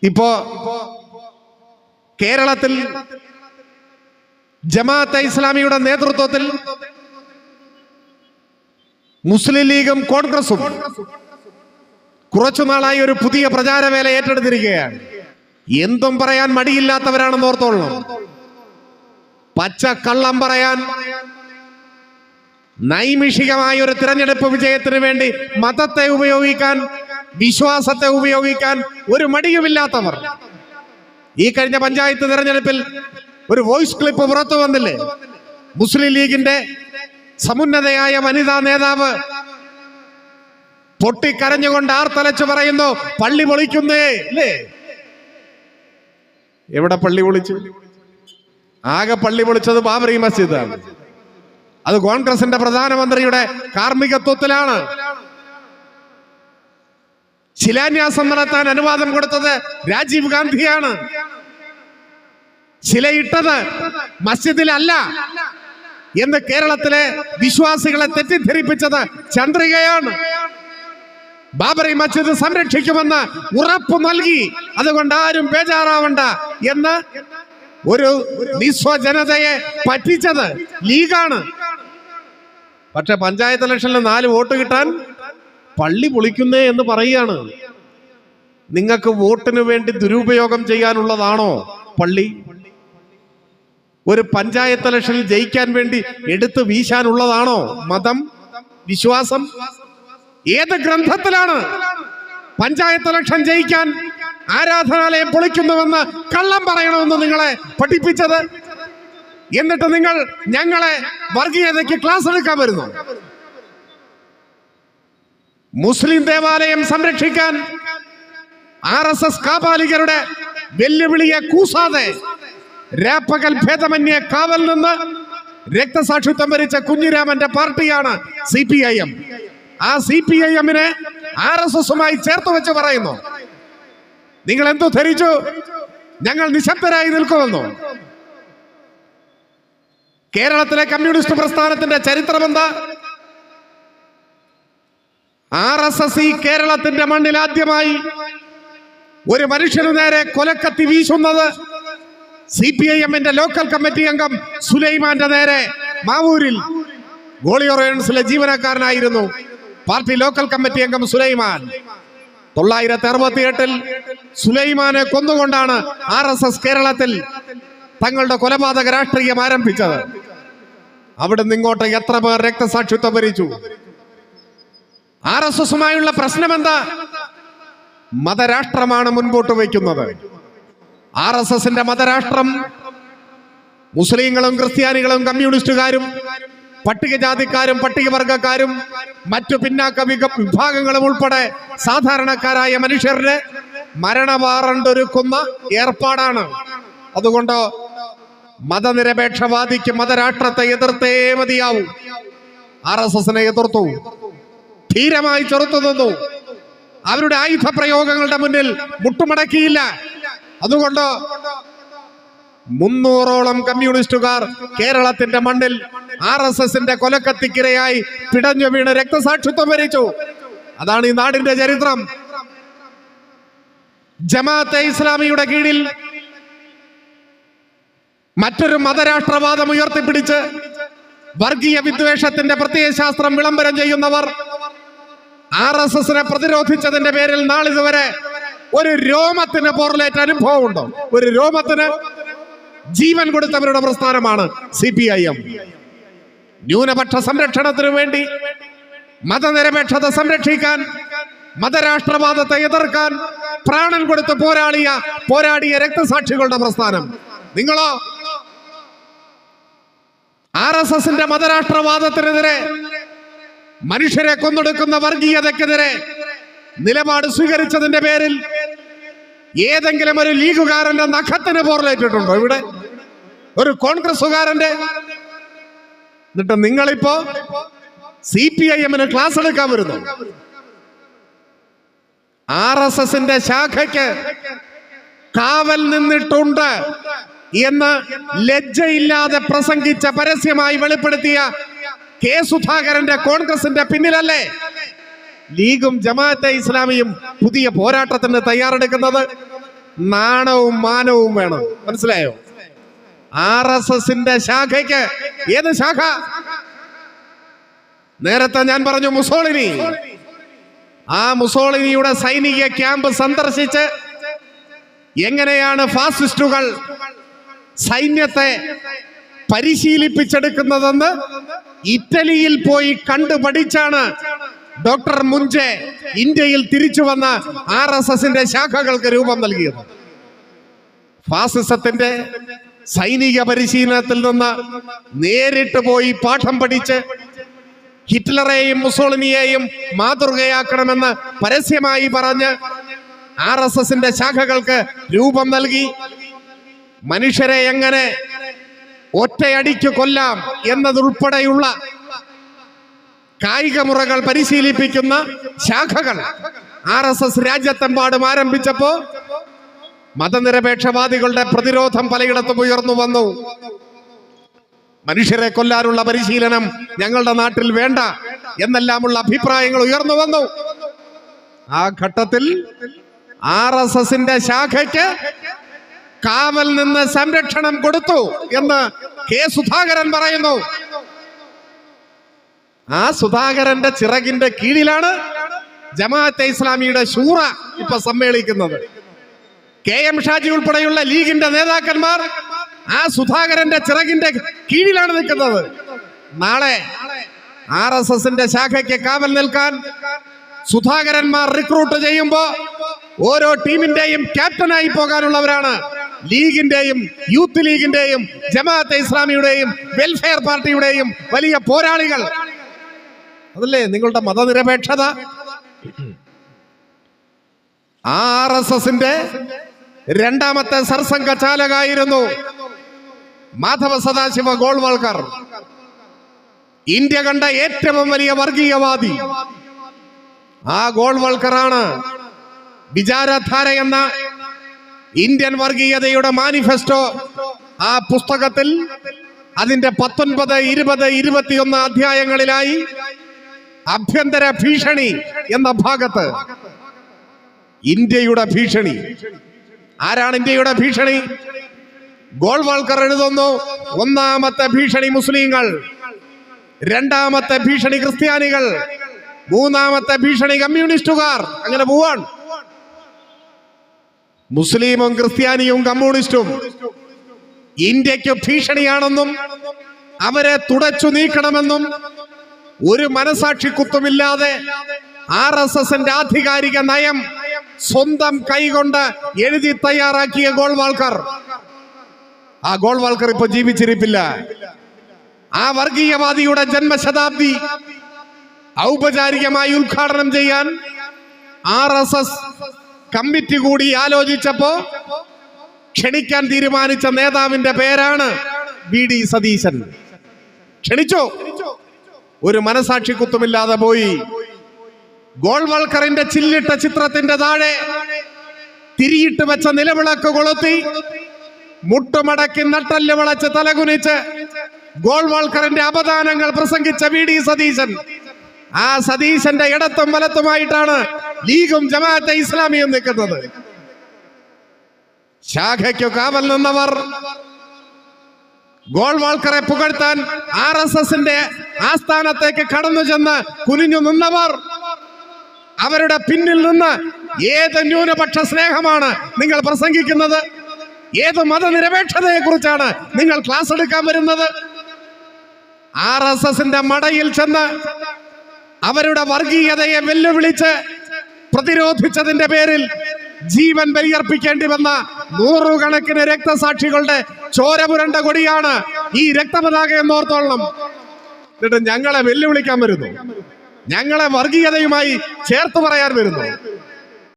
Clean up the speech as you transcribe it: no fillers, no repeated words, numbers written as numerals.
ഇപ്പോ കേരളത്തിൽ ജമാഅത്തെ ഇസ്ലാമിയുടെ നേതൃത്വത്തിൽ മുസ്ലിം ലീഗും കോൺഗ്രസും കുറച്ചുനാളായി ഒരു പുതിയ പ്രചാരവേല ഏറ്റെടുത്തിരിക്കുകയാണ്. എന്തും പറയാൻ മടിയില്ലാത്തവരാണെന്ന് ഓർത്തോളണം. പച്ച കള്ളം പറയാൻ, നൈമിഷികമായ ഒരു തിരഞ്ഞെടുപ്പ് വിജയത്തിന് വേണ്ടി മതത്തെ ഉപയോഗിക്കാൻ, വിശ്വാസത്തെ ഉപയോഗിക്കാൻ ഒരു മടിയുമില്ലാത്തവർ. ഈ കഴിഞ്ഞ പഞ്ചായത്ത് തിരഞ്ഞെടുപ്പിൽ ഒരു വോയിസ് ക്ലിപ്പ് പുറത്തു വന്നില്ലേ? മുസ്ലിം ലീഗിന്റെ സമുന്നതയായ വനിതാ നേതാവ് പൊട്ടിക്കരഞ്ഞുകൊണ്ട് ആർത്തലച്ചു പറയുന്നു, പള്ളി പൊളിക്കുന്നേ അല്ലേ? എവിടെ പള്ളി പൊളിച്ചു? ആകെ പള്ളി പൊളിച്ചത് ബാബറി മസ്ജിദാണ്. അത് കോൺഗ്രസിന്റെ പ്രധാനമന്ത്രിയുടെ കാർമ്മികത്വത്തിലാണ്. ശിലാന്യാസം നടത്താൻ അനുവാദം കൊടുത്തത് രാജീവ് ഗാന്ധിയാണ്. ശിലയിട്ടത് മസ്ജിദിലല്ല എന്ന് കേരളത്തിലെ വിശ്വാസികളെ തെറ്റിദ്ധരിപ്പിച്ചത് ചന്ദ്രികയാണ്. ബാബറി മസ്ജിദ് സംരക്ഷിക്കുമെന്ന് ഉറപ്പ് നൽകി, അതുകൊണ്ട് ആരും ബേജാറാവണ്ട എന്ന് ഒരു നിസ്വ ജനതയെ പറ്റിച്ചത് ലീഗാണ്. പക്ഷെ പഞ്ചായത്ത് ഇലക്ഷനിൽ 4 വോട്ട് കിട്ടാൻ പള്ളി പൊളിക്കുന്നേ എന്ന് പറയുകയാണ്. നിങ്ങൾക്ക് വോട്ടിന് വേണ്ടി ദുരുപയോഗം ചെയ്യാനുള്ളതാണോ പള്ളി? ഒരു പഞ്ചായത്ത് ഇലക്ഷനിൽ ജയിക്കാൻ വേണ്ടി എടുത്തു വീശാനുള്ളതാണോ മതം, വിശ്വാസം? ഏത് ഗ്രന്ഥത്തിലാണ് പഞ്ചായത്ത് ഇലക്ഷൻ ജയിക്കാൻ ആരാധനാലയം പൊളിക്കുന്നുവെന്ന് കള്ളം പറയണമെന്ന് നിങ്ങളെ പഠിപ്പിച്ചത്? എന്നിട്ട് നിങ്ങൾ ഞങ്ങളെ വർഗീയതയ്ക്ക് ക്ലാസ് എടുക്കാൻ വരുന്നു. മുസ്ലിം ദേവാലയം സംരക്ഷിക്കാൻ RSS കാപാലികരുടെ വെല്ലുവിളിയെ കൂസാതെ രാപ്പകൽ ഭേദമന്യേ കാവൽ നിന്ന് രക്തസാക്ഷിത്വം വരിച്ച കുഞ്ഞിരാമന്റെ പാർട്ടിയാണ് CPIM. ആ CPIM-നെ RSS-ഉമായി ചേർത്ത് വെച്ച് പറയുന്നു. നിങ്ങൾ എന്തോ ധരിച്ചു ഞങ്ങൾ നിശബ്ദരായി നിൽക്കുമെന്നോ? കേരളത്തിലെ കമ്മ്യൂണിസ്റ്റ് പ്രസ്ഥാനത്തിന്റെ ചരിത്രമെന്താ? RSS ഈ കേരളത്തിന്റെ മണ്ണിൽ ആദ്യമായി ഒരു മനുഷ്യനു നേരെ കൊലക്കത്തി വീശുന്നത് CPIM-ന്റെ ലോക്കൽ കമ്മിറ്റി അംഗം സുലൈമാന്റെ നേരെ മാവൂരിൽ ഗോളിയോറൻസിലെ ജീവനക്കാരനായിരുന്നു പാർട്ടി ലോക്കൽ കമ്മിറ്റി അംഗം സുലൈമാൻ. 968-ൽ സുലൈമാനെ കൊന്നുകൊണ്ടാണ് RSS കേരളത്തിൽ തങ്ങളുടെ കൊലപാതക രാഷ്ട്രീയം ആരംഭിച്ചത്. അവിടെ നിന്നിങ്ങോട്ട് എത്ര പേർ രക്തസാക്ഷിത്വം വരിച്ചു? RSS-ഉമായുള്ള പ്രശ്നം എന്താ? മതരാഷ്ട്രമാണ് മുൻപോട്ട് വയ്ക്കുന്നത്. RSS-ന്റെ മതരാഷ്ട്രം മുസ്ലിങ്ങളും ക്രിസ്ത്യാനികളും കമ്മ്യൂണിസ്റ്റുകാരും പട്ടികജാതിക്കാരും പട്ടികവർഗക്കാരും മറ്റു പിന്നാക്ക വിഭാഗങ്ങളും ഉൾപ്പെടെ സാധാരണക്കാരായ മനുഷ്യരുടെ മരണവാറണ്ടൊരുക്കുന്ന ഏർപ്പാടാണ്. അതുകൊണ്ട് മതനിരപേക്ഷവാദിക്ക് മതരാഷ്ട്രത്തെ എതിർത്തേ മതിയാവൂ. RSS-നെ എതിർത്തു, ധീരമായി ചെറുത്തു നിന്നു. അവരുടെ ആയുധ പ്രയോഗങ്ങളുടെ മുന്നിൽ മുട്ടുമടക്കിയില്ല. അതുകൊണ്ട് 300-ഓളം കമ്മ്യൂണിസ്റ്റുകാർ കേരളത്തിന്റെ മണ്ണിൽ RSS-ന്റെ കൊലക്കത്തിക്കിരയായി പിടഞ്ഞു വീണ് രക്തസാക്ഷിത്വം വരിച്ചു. അതാണ് ഈ നാടിന്റെ ചരിത്രം. ജമാഅത്തെ ഇസ്ലാമിയുടെ കീഴിൽ മറ്റൊരു മതരാഷ്ട്രവാദം ഉയർത്തിപ്പിടിച്ച് വർഗീയ വിദ്വേഷത്തിന്റെ പ്രത്യയശാസ്ത്രം വിളംബരം ചെയ്യുന്നവർ RSS-നെ പ്രതിരോധിച്ചതിന്റെ പേരിൽ നാളിതുവരെ ഒരു രോമത്തിന് പോർലേറ്റ അനുഭവം ഉണ്ടോ? ഒരു രോമത്തിന് ജീവൻ കൊടുത്തവരുടെ പ്രസ്ഥാനമാണ് CPIM. ന്യൂനപക്ഷ സംരക്ഷണത്തിനു വേണ്ടി, മതനിരപേക്ഷത സംരക്ഷിക്കാൻ, മതരാഷ്ട്രവാദത്തെ എതിർക്കാൻ പ്രാണൻ കൊടുത്ത് പോരാടിയ രക്തസാക്ഷികളുടെ പ്രസ്ഥാനം. നിങ്ങളോ RSS-ന്റെ മതരാഷ്ട്രവാദത്തിനെതിരെ, മനുഷ്യരെ കൊന്നൊടുക്കുന്ന വർഗീയതക്കെതിരെ നിലപാട് സ്വീകരിച്ചതിന്റെ പേരിൽ ഏതെങ്കിലും ഒരു ലീഗുകാരന്റെ നഖത്തിന് പോർലേറ്റിട്ടുണ്ടോ? ഇവിടെ ഒരു കോൺഗ്രസുകാരന്റെ? എന്നിട്ട് നിങ്ങളിപ്പോ CPIM-ന് ക്ലാസ് എടുക്കാൻ വരുന്നു. RSS-ന്റെ ശാഖയ്ക്ക് കാവൽ നിന്നിട്ടുണ്ട് എന്ന് ലജ്ജയില്ലാതെ പ്രസംഗിച്ച, പരസ്യമായി വെളിപ്പെടുത്തിയ കെ സുധാകരന്റെ കോൺഗ്രസിന്റെ പിന്നിലല്ലേ ലീഗും ജമാഅത്തെ ഇസ്ലാമിയും പുതിയ പോരാട്ടത്തിന് തയ്യാറെടുക്കുന്നത്? നാണവും മാനവും വേണം. മനസ്സിലായോ? RSSന്റെ ശാഖയ്ക്ക് ഏത് ശാഖ? നേരത്തെ ഞാൻ പറഞ്ഞു മുസോളിനി. ആ മുസോളിനിയുടെ സൈനിക ക്യാമ്പ് സന്ദർശിച്ച് എങ്ങനെയാണ് ഫാസിസ്റ്റുകൾ സൈന്യത്തെ പരിശീലിപ്പിച്ചെടുക്കുന്നതെന്ന് ഇറ്റലിയിൽ പോയി കണ്ടു പഠിച്ചാണ് ഡോക്ടർ മുഞ്ചെ ഇന്ത്യയിൽ തിരിച്ചു വന്ന RSSന്റെ ശാഖകൾക്ക് രൂപം നൽകിയത്. ഫാസിസത്തിന്റെ സൈനിക പരിശീലനത്തിൽ നിന്ന് നേരിട്ട് പോയി പാഠം പഠിച്ച് ഹിറ്റ്ലറെയും മുസോളിനിയെയും മാതൃകയാക്കണമെന്ന് പരസ്യമായി പറഞ്ഞ് RSSന്റെ ശാഖകൾക്ക് രൂപം നൽകി. മനുഷ്യരെ എങ്ങനെ ഒറ്റയടിക്ക് കൊല്ലാം എന്നതുൾപ്പെടെയുള്ള കായിക മുറകൾ പരിശീലിപ്പിക്കുന്ന ശാഖകൾ RSS രാജ്യത്തെമ്പാടും ആരംഭിച്ചപ്പോ മതനിരപേക്ഷവാദികളുടെ പ്രതിരോധം പലയിടത്തും ഉയർന്നു വന്നു. മനുഷ്യരെ കൊല്ലാനുള്ള പരിശീലനം ഞങ്ങളുടെ നാട്ടിൽ വേണ്ട എന്നെല്ലാമുള്ള അഭിപ്രായങ്ങൾ ഉയർന്നു വന്നു. ആ ഘട്ടത്തിൽ RSSന്റെ ശാഖയ്ക്ക് കാവൽ നിന്ന് സംരക്ഷണം കൊടുത്തു എന്ന് K. സുധാകരൻ പറയുന്നു. ആ സുധാകരന്റെ ചിറകിന്റെ കീഴിലാണ് ജമാഅത്തെ ഇസ്ലാമിയുടെ ശൂറ ഇപ്പൊ സമ്മേളിക്കുന്നത്. KM ഷാജി ഉൾപ്പെടെയുള്ള ലീഗിന്റെ നേതാക്കന്മാർ ആ സുധാകരന്റെ ചിറകിന്റെ കീഴിലാണ് നിൽക്കുന്നത്. നാളെ RSSന്റെ ശാഖയ്ക്ക് കാവൽ നിൽക്കാൻ സുധാകരന്മാർ റിക്രൂട്ട് ചെയ്യുമ്പോ ഓരോ ടീമിന്റെയും ക്യാപ്റ്റനായി പോകാനുള്ളവരാണ് ലീഗിന്റെയും യൂത്ത് ലീഗിന്റെയും ജമാഅത്തെ ഇസ്ലാമിയുടെയും വെൽഫെയർ പാർട്ടിയുടെയും വലിയ പോരാളികൾ. അതല്ലേ നിങ്ങളുടെ മതനിരപേക്ഷത? RSSന്റെ രണ്ടാമത്തെ സർസംഘ ചാലകായിരുന്നു മാധവ സദാശിവ ഗോൾവൾക്കർ. ഇന്ത്യ കണ്ട ഏറ്റവും വലിയ വർഗീയവാദി ആ ഗോൾവൾക്കറാണ്. വിചാരധാര എന്ന ഇന്ത്യൻ വർഗീയതയുടെ മാനിഫെസ്റ്റോ ആ പുസ്തകത്തിൽ അതിന്റെ 19, 20, 21 അധ്യായങ്ങളിലായി ആഭ്യന്തര ഭീഷണി എന്ന ഭാഗത്ത് ഇന്ത്യയുടെ ഭീഷണി. ആരാണ് ഇന്ത്യയുടെ ഭീഷണി? ഗോൾവൾക്കർ എഴുതുന്നു, ഒന്നാമത്തെ ഭീഷണി മുസ്ലിങ്ങൾ, രണ്ടാമത്തെ ഭീഷണി ക്രിസ്ത്യാനികൾ, മൂന്നാമത്തെ ഭീഷണി കമ്മ്യൂണിസ്റ്റുകാർ. അങ്ങനെ പോവാൻ മുസ്ലിമും ക്രിസ്ത്യാനിയും കമ്മ്യൂണിസ്റ്റും ഇന്ത്യക്ക് ഭീഷണിയാണെന്നും അവരെ തുടച്ചു നീക്കണമെന്നും ഒരു മനസാക്ഷി കുത്തുമില്ലാതെ RSSന്റെ ആധികാരിക നയം സ്വന്തം കൈകൊണ്ട് എഴുതി തയ്യാറാക്കിയ ഗോൾവൾക്കർ. ആ ഗോൾവൾക്കർ ഇപ്പൊ ജീവിച്ചിരിപ്പില്ല. ആ വർഗീയവാദിയുടെ ജന്മശതാബ്ദി ഔപചാരികമായി ഉദ്ഘാടനം ചെയ്യാൻ RSS കമ്മിറ്റി കൂടി ആലോചിച്ചപ്പോ ക്ഷണിക്കാൻ തീരുമാനിച്ച നേതാവിന്റെ പേരാണ് VD സതീശൻ. ക്ഷണിച്ചു, ഒരു മനസാക്ഷി കുത്തുമില്ലാതെ പോയി. ഗോൾവൾക്കറിന്റെ ചില്ലിട്ട ചിത്രത്തിന്റെ താഴെ തിരിയിട്ട് വെച്ച നിലവിളക്ക് കൊളുത്തി മുട്ടുമടക്കി നട്ടല് വളച്ച് തലകുനിച്ച് ഗോൾവൾക്കറിന്റെ അപദാനങ്ങൾ പ്രസംഗിച്ച VD സതീശൻ. ആ സതീശന്റെ ഇടത്തും വലത്തുമായിട്ടാണ് ലീഗും ജമാഅത്തെ ഇസ്ലാമിയും നിൽക്കുന്നത്. ശാഖയ്ക്കു കാവൽ നിന്നവർ, ഗോൾവൾക്കറെ പുകഴ്ത്താൻ RSSന്റെ ആസ്ഥാനത്തേക്ക് കടന്നു ചെന്ന് കുനിഞ്ഞു നിന്നവർ, അവരുടെ പിന്നിൽ നിന്ന് ഏത് ന്യൂനപക്ഷ സ്നേഹമാണ് നിങ്ങൾ പ്രസംഗിക്കുന്നത്? ഏത് മതനിരപേക്ഷതയെ കുറിച്ചാണ് നിങ്ങൾ ക്ലാസ് എടുക്കാൻ വരുന്നത്? RSSന്റെ മടയിൽ ചെന്ന് അവരുടെ വർഗീയതയെ വെല്ലുവിളിച്ച് പ്രതിരോധിച്ചതിന്റെ പേരിൽ ജീവൻ ബലിയർപ്പിക്കേണ്ടി വന്ന നൂറുകണക്കിന് രക്തസാക്ഷികളുടെ ചോരപുരണ്ട കൊടിയാണ് ഈ രക്തപതാക എന്നോർത്തോളണം. എന്നിട്ട് ഞങ്ങളെ വെല്ലുവിളിക്കാൻ വരുന്നു, ഞങ്ങളെ വർഗീയതയുമായി ചേർത്ത് പറയാൻ വരുന്നു.